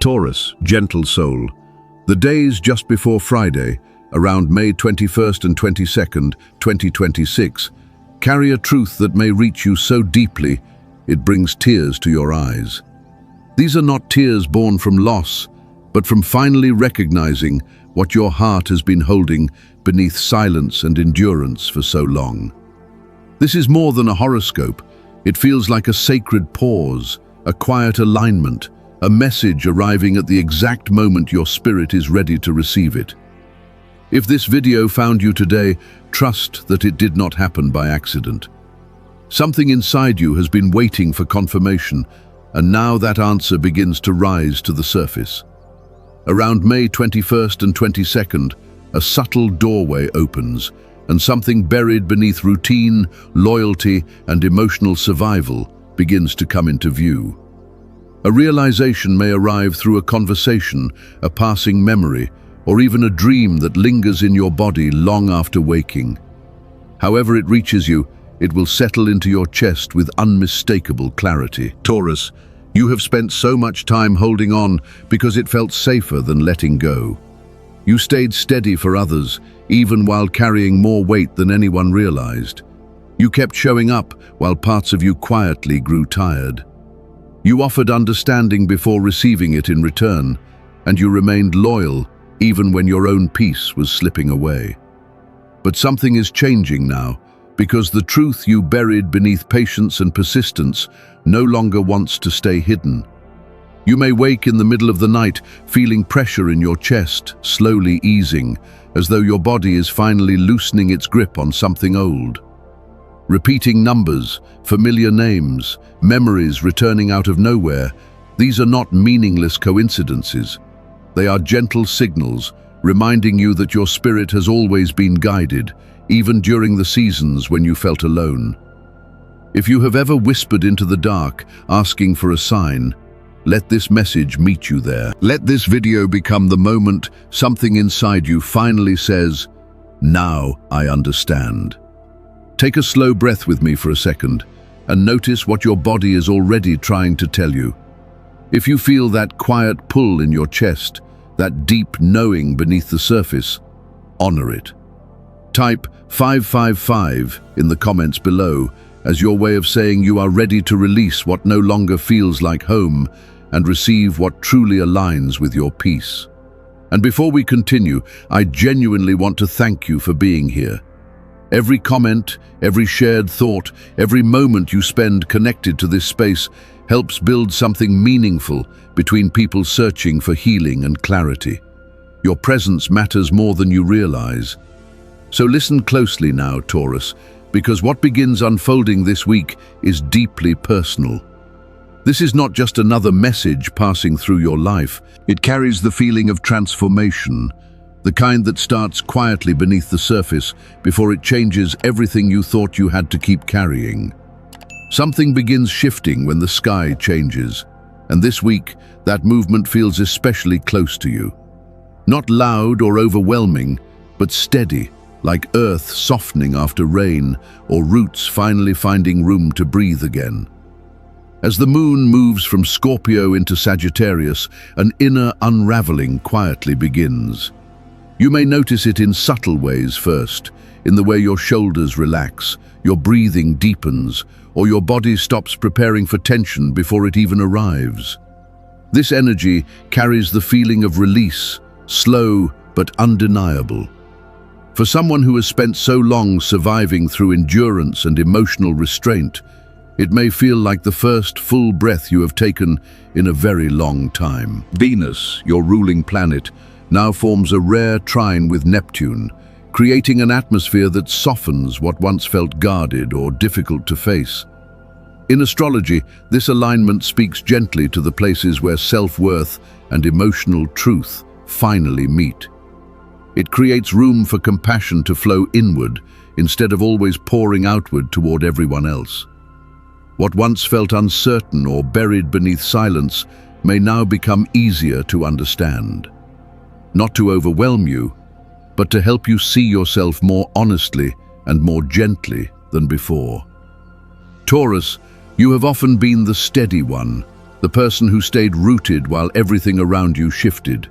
Taurus, gentle soul. The days just before Friday, around May 21st and 22nd, 2026, carry a truth that may reach you so deeply it brings tears to your eyes. These are not tears born from loss, but from finally recognizing what your heart has been holding beneath silence and endurance for so long. This is more than a horoscope. It feels like a sacred pause, a quiet alignment, a message arriving at the exact moment your spirit is ready to receive it. If this video found you today, trust that it did not happen by accident. Something inside you has been waiting for confirmation, and now that answer begins to rise to the surface. Around May 21st and 22nd, a subtle doorway opens, and something buried beneath routine, loyalty, and emotional survival begins to come into view. A realization may arrive through a conversation, a passing memory, or even a dream that lingers in your body long after waking. However it reaches you, it will settle into your chest with unmistakable clarity. Taurus, you have spent so much time holding on because it felt safer than letting go. You stayed steady for others, even while carrying more weight than anyone realized. You kept showing up while parts of you quietly grew tired. You offered understanding before receiving it in return, and you remained loyal even when your own peace was slipping away. But something is changing now, because the truth you buried beneath patience and persistence no longer wants to stay hidden. You may wake in the middle of the night feeling pressure in your chest, slowly easing, as though your body is finally loosening its grip on something old. Repeating numbers, familiar names, memories returning out of nowhere, these are not meaningless coincidences. They are gentle signals, reminding you that your spirit has always been guided, even during the seasons when you felt alone. If you have ever whispered into the dark, asking for a sign, let this message meet you there. Let this video become the moment something inside you finally says, "Now I understand." Take a slow breath with me for a second, and notice what your body is already trying to tell you. If you feel that quiet pull in your chest, that deep knowing beneath the surface, honor it. Type 555 in the comments below as your way of saying you are ready to release what no longer feels like home and receive what truly aligns with your peace. And before we continue, I genuinely want to thank you for being here. Every comment, every shared thought, every moment you spend connected to this space helps build something meaningful between people searching for healing and clarity. Your presence matters more than you realize. So listen closely now, Taurus, because what begins unfolding this week is deeply personal. This is not just another message passing through your life. It carries the feeling of transformation, the kind that starts quietly beneath the surface before it changes everything you thought you had to keep carrying. Something begins shifting when the sky changes, and this week, that movement feels especially close to you. Not loud or overwhelming, but steady, like earth softening after rain or roots finally finding room to breathe again. As the moon moves from Scorpio into Sagittarius, an inner unraveling quietly begins. You may notice it in subtle ways first, in the way your shoulders relax, your breathing deepens, or your body stops preparing for tension before it even arrives. This energy carries the feeling of release, slow but undeniable. For someone who has spent so long surviving through endurance and emotional restraint, it may feel like the first full breath you have taken in a very long time. Venus, your ruling planet, now forms a rare trine with Neptune, creating an atmosphere that softens what once felt guarded or difficult to face. In astrology, this alignment speaks gently to the places where self-worth and emotional truth finally meet. It creates room for compassion to flow inward instead of always pouring outward toward everyone else. What once felt uncertain or buried beneath silence may now become easier to understand. Not to overwhelm you, but to help you see yourself more honestly and more gently than before. Taurus, you have often been the steady one, the person who stayed rooted while everything around you shifted.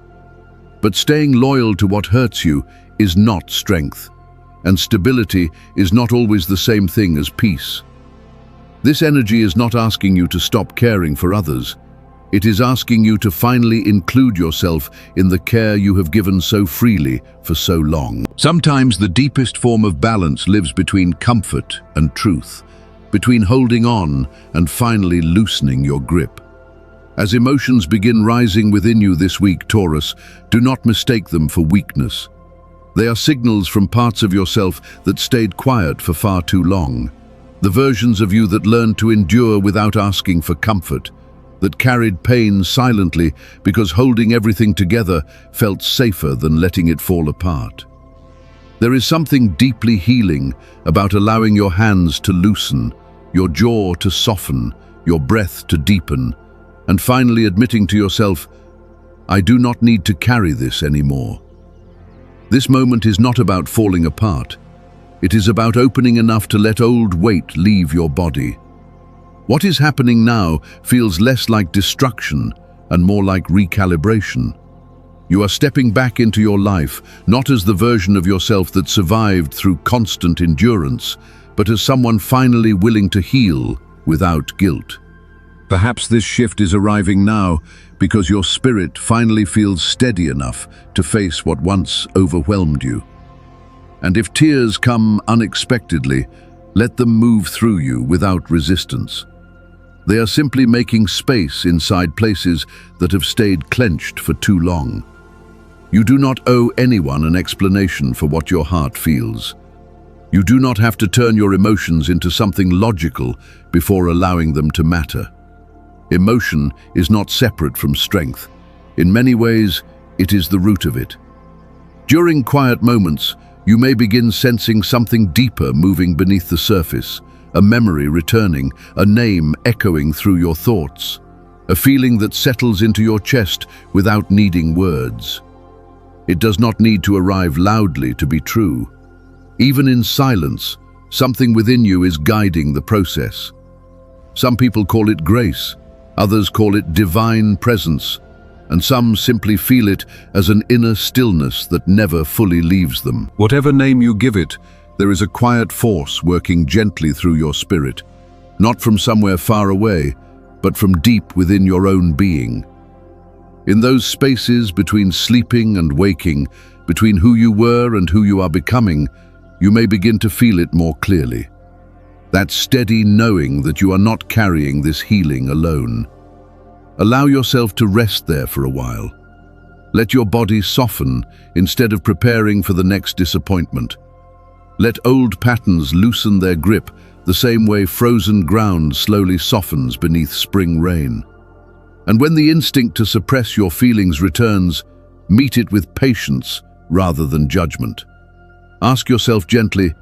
But staying loyal to what hurts you is not strength, and stability is not always the same thing as peace. This energy is not asking you to stop caring for others. It is asking you to finally include yourself in the care you have given so freely for so long. Sometimes the deepest form of balance lives between comfort and truth, between holding on and finally loosening your grip. As emotions begin rising within you this week, Taurus, do not mistake them for weakness. They are signals from parts of yourself that stayed quiet for far too long. The versions of you that learned to endure without asking for comfort, that carried pain silently because holding everything together felt safer than letting it fall apart. There is something deeply healing about allowing your hands to loosen, your jaw to soften, your breath to deepen, and finally admitting to yourself, I do not need to carry this anymore. This moment is not about falling apart. It is about opening enough to let old weight leave your body. What is happening now feels less like destruction and more like recalibration. You are stepping back into your life, not as the version of yourself that survived through constant endurance, but as someone finally willing to heal without guilt. Perhaps this shift is arriving now because your spirit finally feels steady enough to face what once overwhelmed you. And if tears come unexpectedly, let them move through you without resistance. They are simply making space inside places that have stayed clenched for too long. You do not owe anyone an explanation for what your heart feels. You do not have to turn your emotions into something logical before allowing them to matter. Emotion is not separate from strength. In many ways, it is the root of it. During quiet moments, you may begin sensing something deeper moving beneath the surface, a memory returning, a name echoing through your thoughts, a feeling that settles into your chest without needing words. It does not need to arrive loudly to be true. Even in silence, something within you is guiding the process. Some people call it grace, others call it divine presence, and some simply feel it as an inner stillness that never fully leaves them. Whatever name you give it, there is a quiet force working gently through your spirit, not from somewhere far away, but from deep within your own being. In those spaces between sleeping and waking, between who you were and who you are becoming, you may begin to feel it more clearly. That steady knowing that you are not carrying this healing alone. Allow yourself to rest there for a while. Let your body soften instead of preparing for the next disappointment. Let old patterns loosen their grip the same way frozen ground slowly softens beneath spring rain. And when the instinct to suppress your feelings returns, meet it with patience rather than judgment. Ask yourself gently,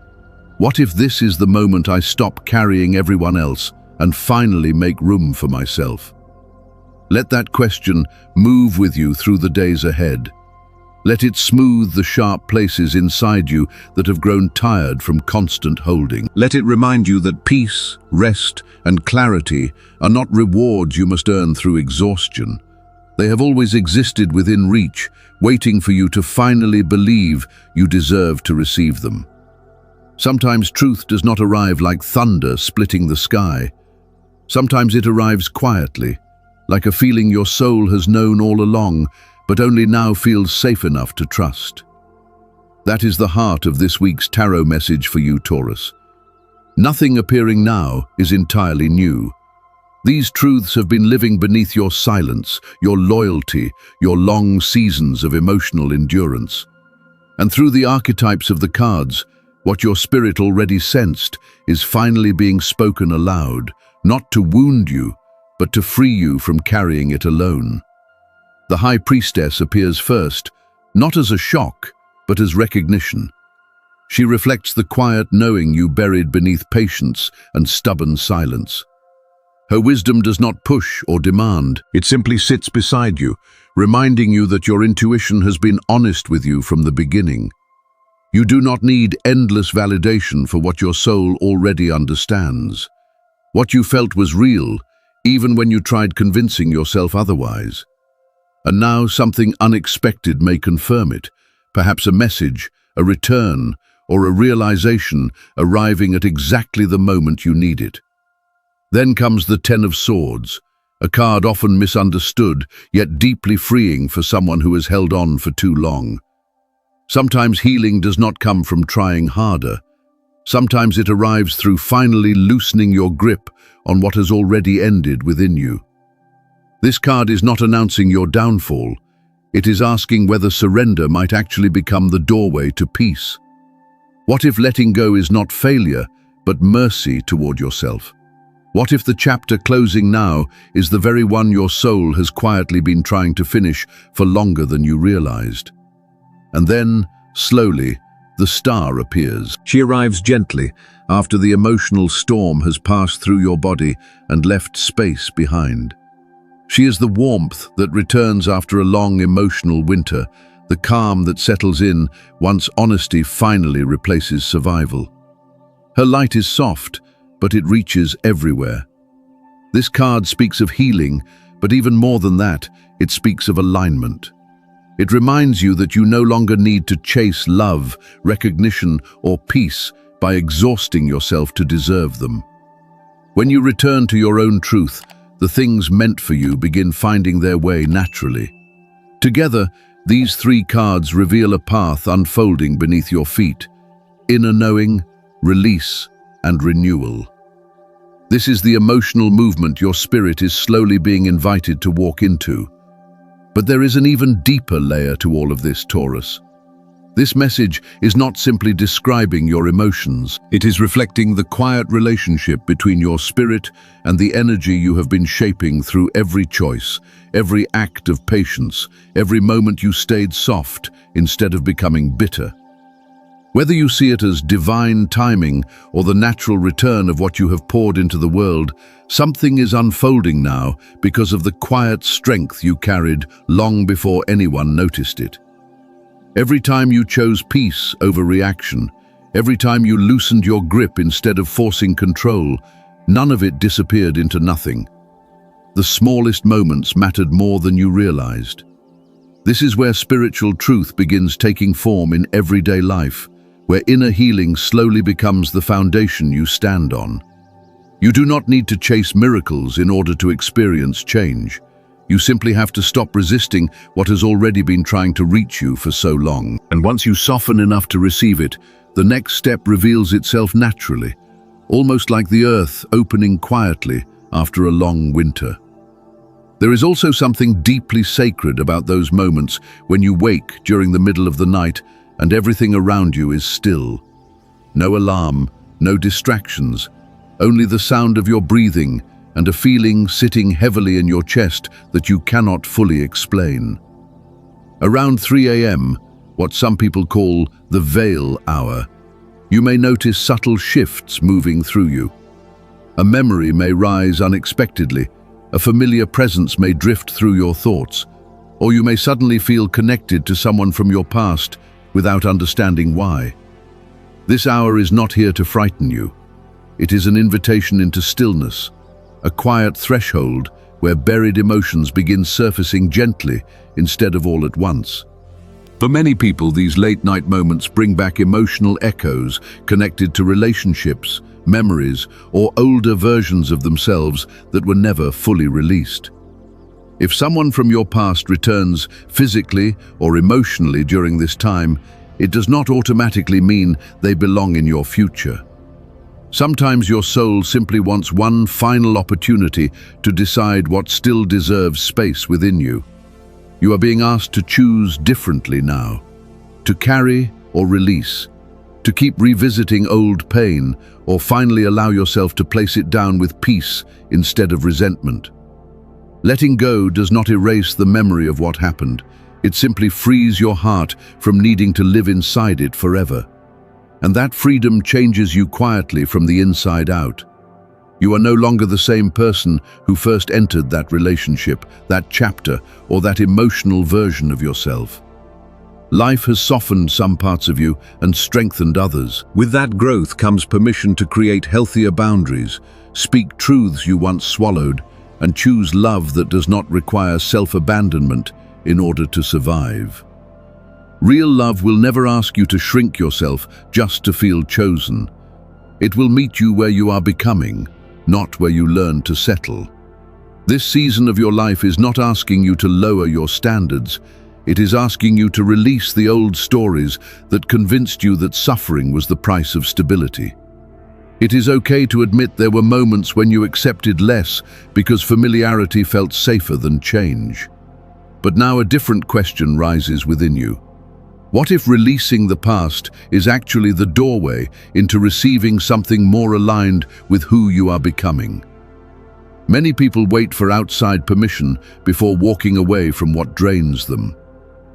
what if this is the moment I stop carrying everyone else and finally make room for myself? Let that question move with you through the days ahead. Let it smooth the sharp places inside you that have grown tired from constant holding. Let it remind you that peace, rest, and clarity are not rewards you must earn through exhaustion. They have always existed within reach, waiting for you to finally believe you deserve to receive them. Sometimes truth does not arrive like thunder splitting the sky. Sometimes it arrives quietly, like a feeling your soul has known all along, but only now feels safe enough to trust. That is the heart of this week's tarot message for you, Taurus. Nothing appearing now is entirely new. These truths have been living beneath your silence, your loyalty, your long seasons of emotional endurance. And through the archetypes of the cards, what your spirit already sensed is finally being spoken aloud, not to wound you, but to free you from carrying it alone. The High Priestess appears first, not as a shock, but as recognition. She reflects the quiet knowing you buried beneath patience and stubborn silence. Her wisdom does not push or demand, it simply sits beside you, reminding you that your intuition has been honest with you from the beginning. You do not need endless validation for what your soul already understands. What you felt was real, even when you tried convincing yourself otherwise. And now something unexpected may confirm it, perhaps a message, a return, or a realization arriving at exactly the moment you need it. Then comes the Ten of Swords, a card often misunderstood, yet deeply freeing for someone who has held on for too long. Sometimes healing does not come from trying harder. Sometimes it arrives through finally loosening your grip on what has already ended within you. This card is not announcing your downfall. It is asking whether surrender might actually become the doorway to peace. What if letting go is not failure, but mercy toward yourself? What if the chapter closing now is the very one your soul has quietly been trying to finish for longer than you realized? And then, slowly, the star appears. She arrives gently, after the emotional storm has passed through your body and left space behind. She is the warmth that returns after a long emotional winter, the calm that settles in once honesty finally replaces survival. Her light is soft, but it reaches everywhere. This card speaks of healing, but even more than that, it speaks of alignment. It reminds you that you no longer need to chase love, recognition, or peace by exhausting yourself to deserve them. When you return to your own truth, the things meant for you begin finding their way naturally. Together, these three cards reveal a path unfolding beneath your feet: inner knowing, release, and renewal. This is the emotional movement your spirit is slowly being invited to walk into. But there is an even deeper layer to all of this, Taurus. This message is not simply describing your emotions. It is reflecting the quiet relationship between your spirit and the energy you have been shaping through every choice, every act of patience, every moment you stayed soft instead of becoming bitter. Whether you see it as divine timing or the natural return of what you have poured into the world, something is unfolding now because of the quiet strength you carried long before anyone noticed it. Every time you chose peace over reaction, every time you loosened your grip instead of forcing control, none of it disappeared into nothing. The smallest moments mattered more than you realized. This is where spiritual truth begins taking form in everyday life, where inner healing slowly becomes the foundation you stand on. You do not need to chase miracles in order to experience change. You simply have to stop resisting what has already been trying to reach you for so long. And once you soften enough to receive it, the next step reveals itself naturally, almost like the earth opening quietly after a long winter. There is also something deeply sacred about those moments when you wake during the middle of the night and everything around you is still. No alarm, no distractions, only the sound of your breathing and a feeling sitting heavily in your chest that you cannot fully explain. Around 3 a.m., what some people call the veil hour, you may notice subtle shifts moving through you. A memory may rise unexpectedly, a familiar presence may drift through your thoughts, or you may suddenly feel connected to someone from your past without understanding why. This hour is not here to frighten you. It is an invitation into stillness, a quiet threshold where buried emotions begin surfacing gently instead of all at once. For many people, these late-night moments bring back emotional echoes connected to relationships, memories, or older versions of themselves that were never fully released. If someone from your past returns physically or emotionally during this time, it does not automatically mean they belong in your future. Sometimes your soul simply wants one final opportunity to decide what still deserves space within you. You are being asked to choose differently now, to carry or release, to keep revisiting old pain, or finally allow yourself to place it down with peace instead of resentment. Letting go does not erase the memory of what happened. It simply frees your heart from needing to live inside it forever. And that freedom changes you quietly from the inside out. You are no longer the same person who first entered that relationship, that chapter, or that emotional version of yourself. Life has softened some parts of you and strengthened others. With that growth comes permission to create healthier boundaries, speak truths you once swallowed, and choose love that does not require self-abandonment in order to survive. Real love will never ask you to shrink yourself just to feel chosen. It will meet you where you are becoming, not where you learn to settle. This season of your life is not asking you to lower your standards. It is asking you to release the old stories that convinced you that suffering was the price of stability. It is okay to admit there were moments when you accepted less because familiarity felt safer than change. But now a different question rises within you. What if releasing the past is actually the doorway into receiving something more aligned with who you are becoming? Many people wait for outside permission before walking away from what drains them.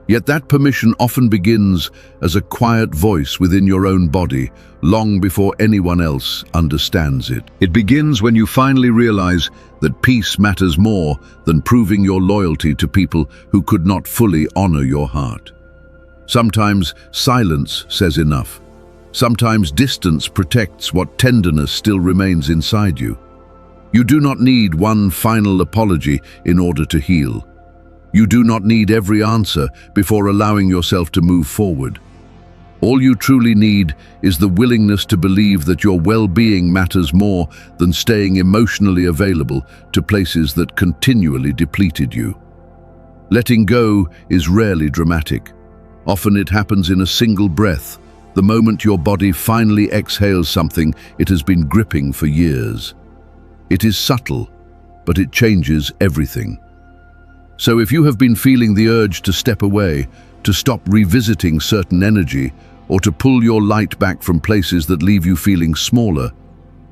Yet that permission often begins as a quiet voice within your own body, long before anyone else understands it. It begins when you finally realize that peace matters more than proving your loyalty to people who could not fully honor your heart. Sometimes silence says enough. Sometimes distance protects what tenderness still remains inside you. You do not need one final apology in order to heal. You do not need every answer before allowing yourself to move forward. All you truly need is the willingness to believe that your well-being matters more than staying emotionally available to places that continually depleted you. Letting go is rarely dramatic. Often it happens in a single breath, the moment your body finally exhales something it has been gripping for years. It is subtle, but it changes everything. So if you have been feeling the urge to step away, to stop revisiting certain energy, or to pull your light back from places that leave you feeling smaller,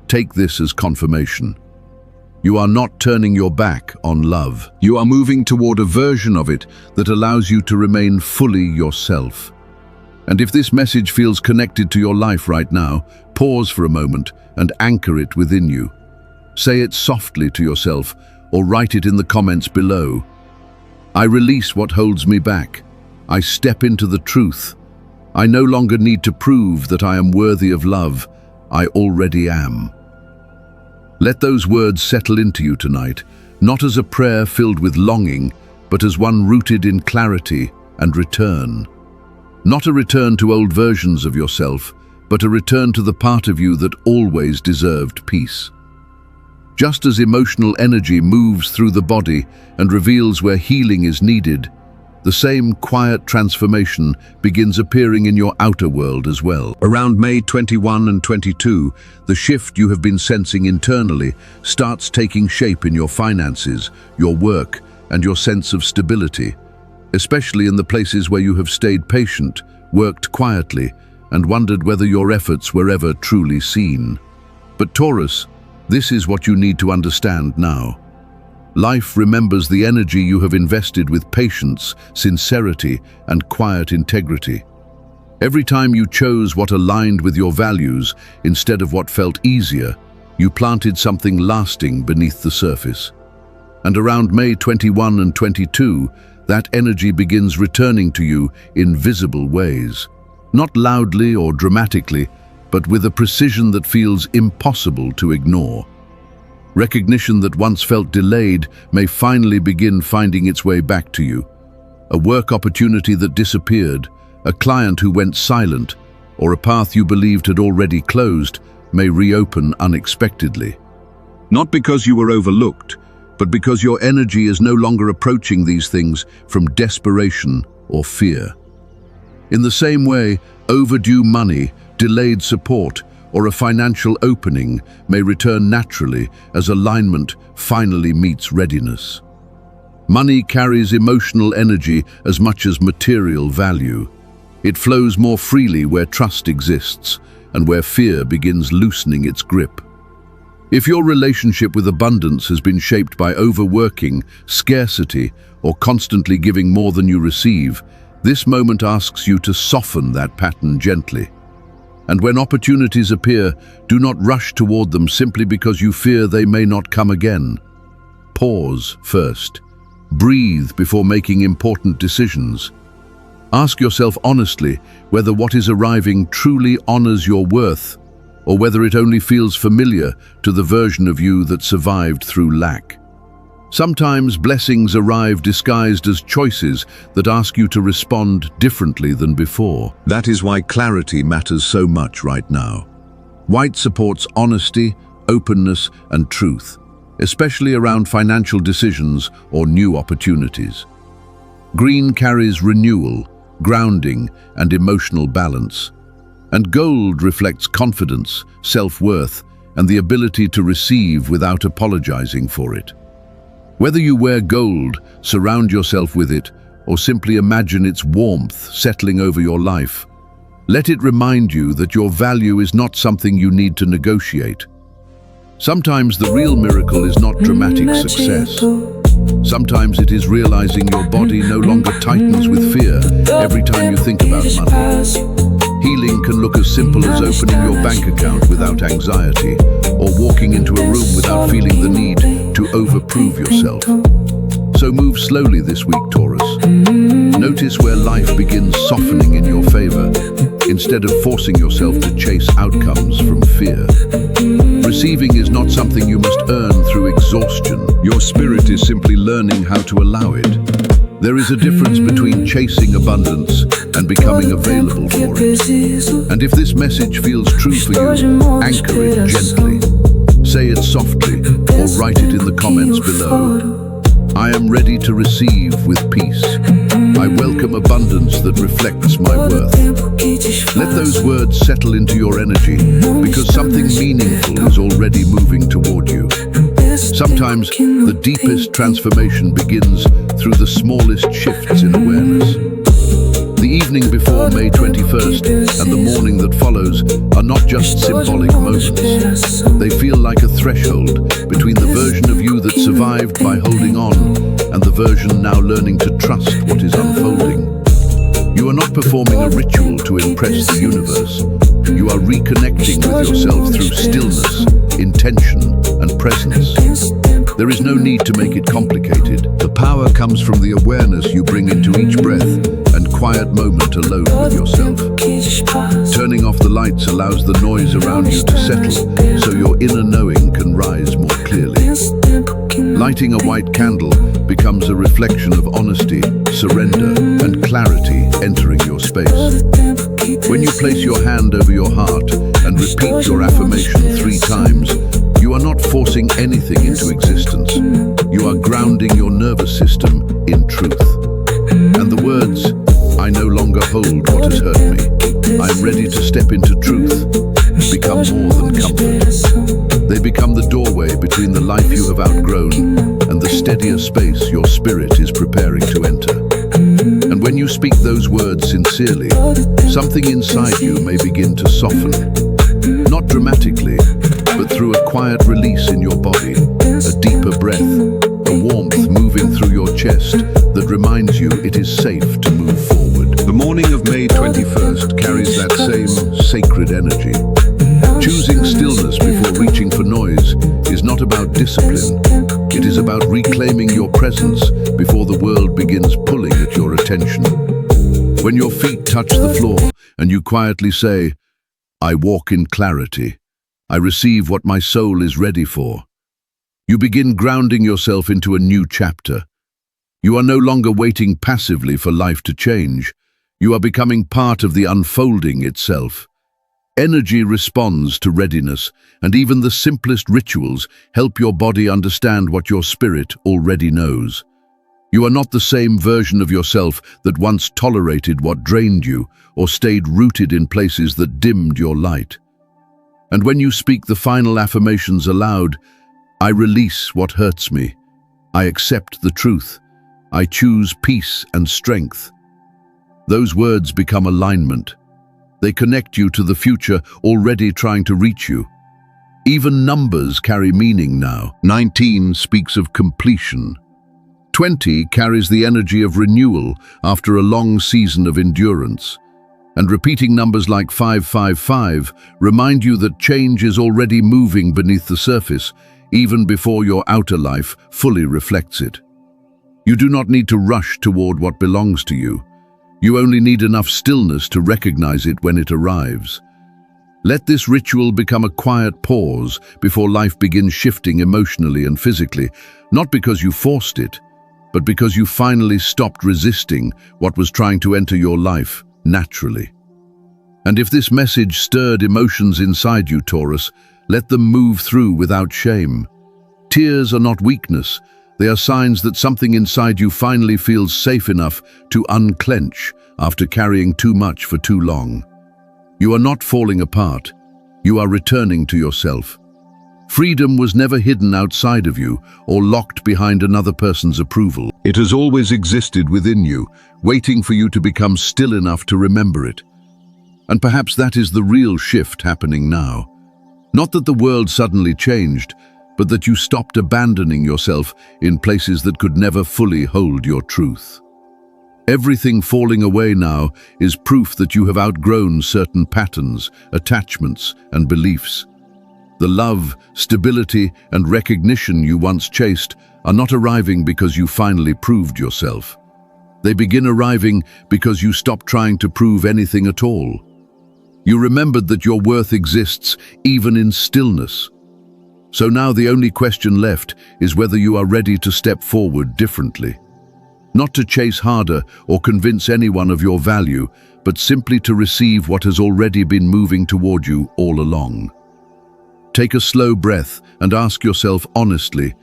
take this as confirmation. You are not turning your back on love. You are moving toward a version of it that allows you to remain fully yourself. And if this message feels connected to your life right now, pause for a moment and anchor it within you. Say it softly to yourself or write it in the comments below. I release what holds me back. I step into the truth. I no longer need to prove that I am worthy of love. I already am. Let those words settle into you tonight, not as a prayer filled with longing, but as one rooted in clarity and return. Not a return to old versions of yourself, but a return to the part of you that always deserved peace. Just as emotional energy moves through the body and reveals where healing is needed, the same quiet transformation begins appearing in your outer world as well. Around May 21 and 22, the shift you have been sensing internally starts taking shape in your finances, your work, and your sense of stability, especially in the places where you have stayed patient, worked quietly, and wondered whether your efforts were ever truly seen. But Taurus, this is what you need to understand now. Life remembers the energy you have invested with patience, sincerity, and quiet integrity. Every time you chose what aligned with your values instead of what felt easier, you planted something lasting beneath the surface. And around May 21 and 22, that energy begins returning to you in visible ways. Not loudly or dramatically, but with a precision that feels impossible to ignore. Recognition that once felt delayed may finally begin finding its way back to you. A work opportunity that disappeared, a client who went silent, or a path you believed had already closed may reopen unexpectedly. Not because you were overlooked, but because your energy is no longer approaching these things from desperation or fear. In the same way, overdue money, delayed support, or a financial opening may return naturally as alignment finally meets readiness. Money carries emotional energy as much as material value. It flows more freely where trust exists and where fear begins loosening its grip. If your relationship with abundance has been shaped by overworking, scarcity, or constantly giving more than you receive, this moment asks you to soften that pattern gently. And when opportunities appear, do not rush toward them simply because you fear they may not come again. Pause first. Breathe before making important decisions. Ask yourself honestly whether what is arriving truly honors your worth, or whether it only feels familiar to the version of you that survived through lack. Sometimes blessings arrive disguised as choices that ask you to respond differently than before. That is why clarity matters so much right now. White supports honesty, openness, and truth, especially around financial decisions or new opportunities. Green carries renewal, grounding, and emotional balance. And gold reflects confidence, self-worth, and the ability to receive without apologizing for it. Whether you wear gold, surround yourself with it, or simply imagine its warmth settling over your life, let it remind you that your value is not something you need to negotiate. Sometimes the real miracle is not dramatic success. Sometimes it is realizing your body no longer tightens with fear every time you think about money. Healing can look as simple as opening your bank account without anxiety, or walking into a room without feeling the need to overprove yourself. So move slowly this week, Taurus. Notice where life begins softening in your favor, instead of forcing yourself to chase outcomes from fear. Receiving is not something you must earn through exhaustion. Your spirit is simply learning how to allow it. There is a difference between chasing abundance and becoming available for it. And if this message feels true for you, anchor it gently. Say it softly or write it in the comments below. I am ready to receive with peace. I welcome abundance that reflects my worth. Let those words settle into your energy, because something meaningful is already moving toward you. Sometimes the deepest transformation begins through the smallest shifts in awareness. The evening before May 21st and the morning that follows are not just symbolic moments. They feel like a threshold between the version of you that survived by holding on and the version now learning to trust what is unfolding. You are not performing a ritual to impress the universe. You are reconnecting with yourself through stillness, intention, and presence. There is no need to make it complicated. The power comes from the awareness you bring into each breath and quiet moment alone with yourself. Turning off the lights allows the noise around you to settle, so your inner knowing can rise more clearly. Lighting a white candle becomes a reflection of honesty, surrender, and clarity entering your space. When you place your hand over your heart and repeat your affirmation 3 times, you are not forcing anything into existence. You are grounding your nervous system in truth. And the words, "I no longer hold what has hurt me. I am ready to step into truth," become more than comfort. They become the doorway between the life you have outgrown and the steadier space your spirit is preparing to enter. And when you speak those words sincerely, something inside you may begin to soften. Not dramatically, but through a quiet release in your body, a deeper breath, a warmth moving through your chest that reminds you it is safe to move forward. The morning of May 21st carries that same sacred energy. Choosing stillness before reaching for noise is not about discipline. It is about reclaiming your presence before the world begins pulling at your attention. When your feet touch the floor and you quietly say, "I walk in clarity. I receive what my soul is ready for," you begin grounding yourself into a new chapter. You are no longer waiting passively for life to change. You are becoming part of the unfolding itself. Energy responds to readiness, and even the simplest rituals help your body understand what your spirit already knows. You are not the same version of yourself that once tolerated what drained you or stayed rooted in places that dimmed your light. And when you speak the final affirmations aloud, "I release what hurts me. I accept the truth. I choose peace and strength," those words become alignment. They connect you to the future already trying to reach you. Even numbers carry meaning now. 19 speaks of completion. 20 carries the energy of renewal after a long season of endurance. And repeating numbers like 555 remind you that change is already moving beneath the surface, even before your outer life fully reflects it. You do not need to rush toward what belongs to you. You only need enough stillness to recognize it when it arrives. Let this ritual become a quiet pause before life begins shifting emotionally and physically, not because you forced it, but because you finally stopped resisting what was trying to enter your life naturally. And if this message stirred emotions inside you, Taurus, let them move through without shame. Tears are not weakness. They are signs that something inside you finally feels safe enough to unclench after carrying too much for too long. You are not falling apart. You are returning to yourself. Freedom was never hidden outside of you or locked behind another person's approval. It has always existed within you, waiting for you to become still enough to remember it. And perhaps that is the real shift happening now. Not that the world suddenly changed, but that you stopped abandoning yourself in places that could never fully hold your truth. Everything falling away now is proof that you have outgrown certain patterns, attachments, and beliefs. The love, stability, and recognition you once chased are not arriving because you finally proved yourself. They begin arriving because you stopped trying to prove anything at all. You remembered that your worth exists even in stillness. So now the only question left is whether you are ready to step forward differently. Not to chase harder or convince anyone of your value, but simply to receive what has already been moving toward you all along. Take a slow breath and ask yourself honestly,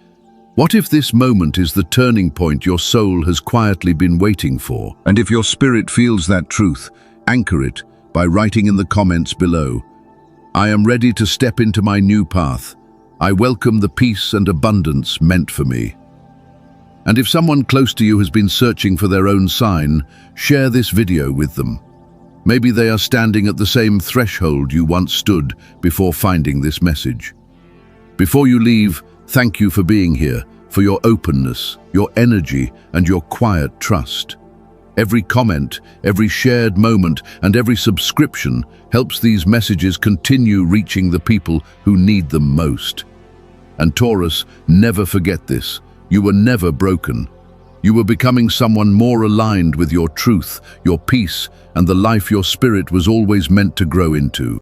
what if this moment is the turning point your soul has quietly been waiting for? And if your spirit feels that truth, anchor it by writing in the comments below, I am ready to step into my new path. I welcome the peace and abundance meant for me. And if someone close to you has been searching for their own sign, share this video with them. Maybe they are standing at the same threshold you once stood before finding this message. Before you leave, thank you for being here, for your openness, your energy, and your quiet trust. Every comment, every shared moment, and every subscription helps these messages continue reaching the people who need them most. And Taurus, never forget this. You were never broken. You were becoming someone more aligned with your truth, your peace, and the life your spirit was always meant to grow into.